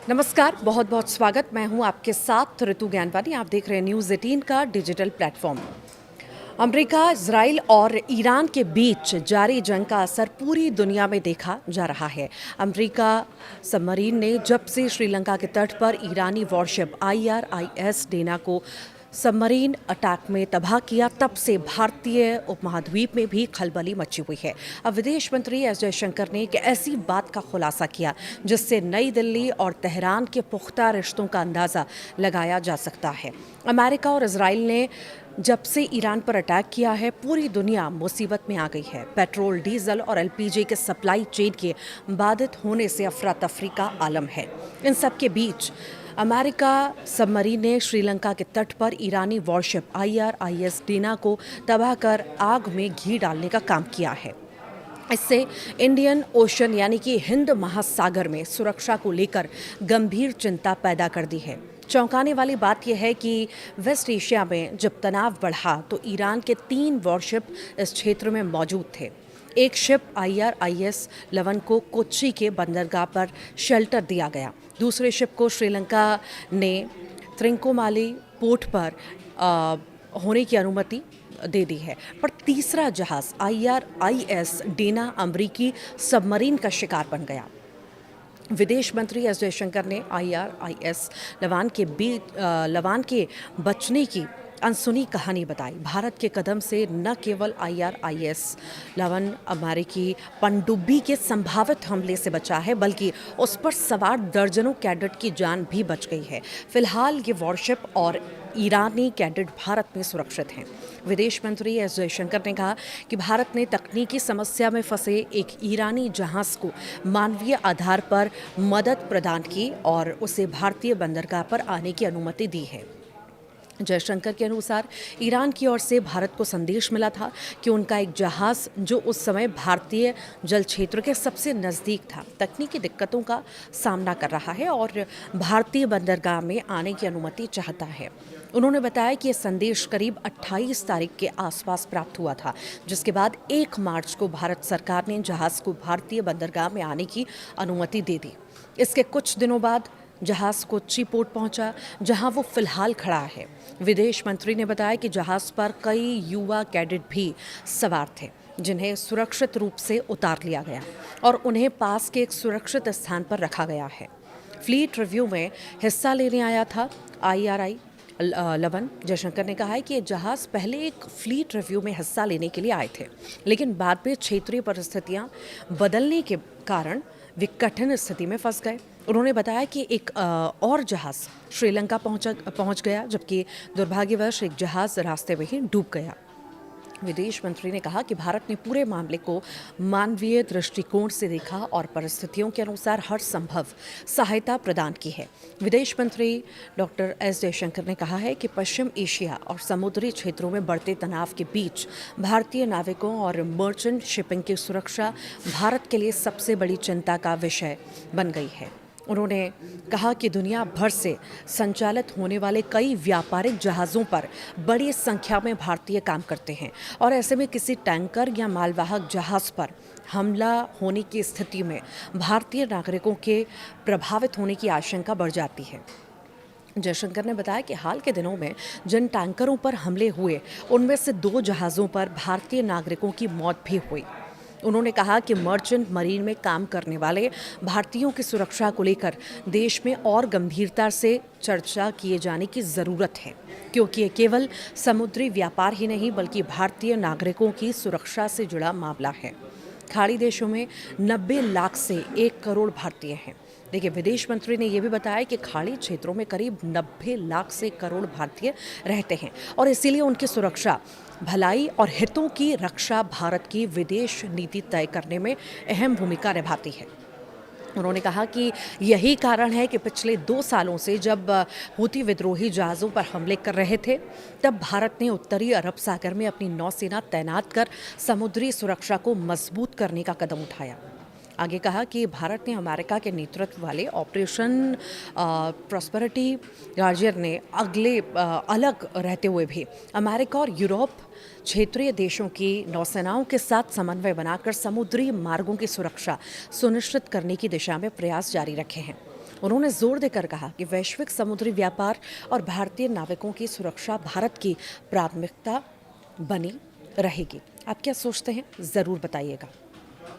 नमस्कार, बहुत बहुत स्वागत। मैं हूं आपके साथ ऋतु ज्ञानवानी। आप देख रहे हैं न्यूज़ 18 का डिजिटल प्लेटफॉर्म। अमेरिका, इजराइल और ईरान के बीच जारी जंग का असर पूरी दुनिया में देखा जा रहा है। अमेरिका सबमरीन ने जब से श्रीलंका के तट पर ईरानी वॉरशिप IRIS डेना को सबमरीन अटैक में तबाह किया, तब से भारतीय उपमहाद्वीप में भी खलबली मची हुई है। अब विदेश मंत्री एस जयशंकर ने एक ऐसी बात का खुलासा किया जिससे नई दिल्ली और तेहरान के पुख्ता रिश्तों का अंदाज़ा लगाया जा सकता है। अमेरिका और इजराइल ने जब से ईरान पर अटैक किया है, पूरी दुनिया मुसीबत में आ गई है। पेट्रोल, डीजल और LPG के सप्लाई चेन के बाधित होने से अफरा तफरी का आलम है। इन सब के बीच अमेरिका सबमरीन ने श्रीलंका के तट पर ईरानी वॉरशिप IRIS डेना को तबाह कर आग में घी डालने का काम किया है। इससे इंडियन ओशन यानी कि हिंद महासागर में सुरक्षा को लेकर गंभीर चिंता पैदा कर दी है। चौंकाने वाली बात यह है कि वेस्ट एशिया में जब तनाव बढ़ा तो ईरान के 3 वॉरशिप इस क्षेत्र में मौजूद थे। एक शिप IRIS 11 को कोच्चि के बंदरगाह पर शेल्टर दिया गया। दूसरे शिप को श्रीलंका ने त्रिंकोमाली पोर्ट पर होने की अनुमति दे दी है, पर तीसरा जहाज IRIS डेना अमरीकी सबमरीन का शिकार बन गया। विदेश मंत्री एस जयशंकर ने IRIS लवान के बचने की अनसुनी कहानी बताई। भारत के कदम से न केवल IRIS 11 अमेरिकी पनडुब्बी के संभावित हमले से बचा है, बल्कि उस पर सवार दर्जनों कैडेट की जान भी बच गई है। फिलहाल ये वॉरशिप और ईरानी कैडेट भारत में सुरक्षित हैं। विदेश मंत्री एस जयशंकर ने कहा कि भारत ने तकनीकी समस्या में फंसे एक ईरानी जहाज को मानवीय आधार पर मदद प्रदान की और उसे भारतीय बंदरगाह पर आने की अनुमति दी है। जयशंकर के अनुसार ईरान की ओर से भारत को संदेश मिला था कि उनका एक जहाज, जो उस समय भारतीय जल क्षेत्र के सबसे नज़दीक था, तकनीकी दिक्कतों का सामना कर रहा है और भारतीय बंदरगाह में आने की अनुमति चाहता है। उन्होंने बताया कि यह संदेश करीब 28 तारीख के आसपास प्राप्त हुआ था, जिसके बाद 1 मार्च को भारत सरकार ने जहाज को भारतीय बंदरगाह में आने की अनुमति दे दी। इसके कुछ दिनों बाद जहाज कोच्चि पोर्ट पहुंचा, जहां वो फिलहाल खड़ा है। विदेश मंत्री ने बताया कि जहाज पर कई युवा कैडेट भी सवार थे, जिन्हें सुरक्षित रूप से उतार लिया गया और उन्हें पास के एक सुरक्षित स्थान पर रखा गया है। फ्लीट रिव्यू में हिस्सा लेने आया था IRI 11। जयशंकर ने कहा है कि ये जहाज़ पहले एक फ्लीट रिव्यू में हिस्सा लेने के लिए आए थे, लेकिन बाद में क्षेत्रीय परिस्थितियां बदलने के कारण वे कठिन स्थिति में फंस गए। उन्होंने बताया कि एक और जहाज़ श्रीलंका पहुंच गया, जबकि दुर्भाग्यवश एक जहाज़ रास्ते में ही डूब गया। विदेश मंत्री ने कहा कि भारत ने पूरे मामले को मानवीय दृष्टिकोण से देखा और परिस्थितियों के अनुसार हर संभव सहायता प्रदान की है। विदेश मंत्री डॉक्टर एस जयशंकर ने कहा है कि पश्चिम एशिया और समुद्री क्षेत्रों में बढ़ते तनाव के बीच भारतीय नाविकों और मर्चेंट शिपिंग की सुरक्षा भारत के लिए सबसे बड़ी चिंता का विषय बन गई है। उन्होंने कहा कि दुनिया भर से संचालित होने वाले कई व्यापारिक जहाज़ों पर बड़ी संख्या में भारतीय काम करते हैं और ऐसे में किसी टैंकर या मालवाहक जहाज़ पर हमला होने की स्थिति में भारतीय नागरिकों के प्रभावित होने की आशंका बढ़ जाती है। जयशंकर ने बताया कि हाल के दिनों में जिन टैंकरों पर हमले हुए, उनमें से 2 जहाज़ों पर भारतीय नागरिकों की मौत भी हुई। उन्होंने कहा कि मर्चेंट मरीन में काम करने वाले भारतीयों की सुरक्षा को लेकर देश में और गंभीरता से चर्चा किए जाने की ज़रूरत है, क्योंकि ये केवल समुद्री व्यापार ही नहीं बल्कि भारतीय नागरिकों की सुरक्षा से जुड़ा मामला है। खाड़ी देशों में 90 लाख से 1 करोड़ भारतीय हैं। देखिए, विदेश मंत्री ने यह भी बताया कि खाड़ी क्षेत्रों में करीब 90 लाख से 1 करोड़ भारतीय रहते हैं और इसीलिए उनकी सुरक्षा, भलाई और हितों की रक्षा भारत की विदेश नीति तय करने में अहम भूमिका निभाती है। उन्होंने कहा कि यही कारण है कि पिछले 2 सालों से जब हूती विद्रोही जहाज़ों पर हमले कर रहे थे, तब भारत ने उत्तरी अरब सागर में अपनी नौसेना तैनात कर समुद्री सुरक्षा को मजबूत करने का कदम उठाया। आगे कहा कि भारत ने अमेरिका के नेतृत्व वाले ऑपरेशन प्रॉस्पेरिटी गार्जियर ने अलग रहते हुए भी अमेरिका और यूरोप क्षेत्रीय देशों की नौसेनाओं के साथ समन्वय बनाकर समुद्री मार्गों की सुरक्षा सुनिश्चित करने की दिशा में प्रयास जारी रखे हैं। उन्होंने जोर देकर कहा कि वैश्विक समुद्री व्यापार और भारतीय नाविकों की सुरक्षा भारत की प्राथमिकता बनी रहेगी। आप क्या सोचते हैं, ज़रूर बताइएगा।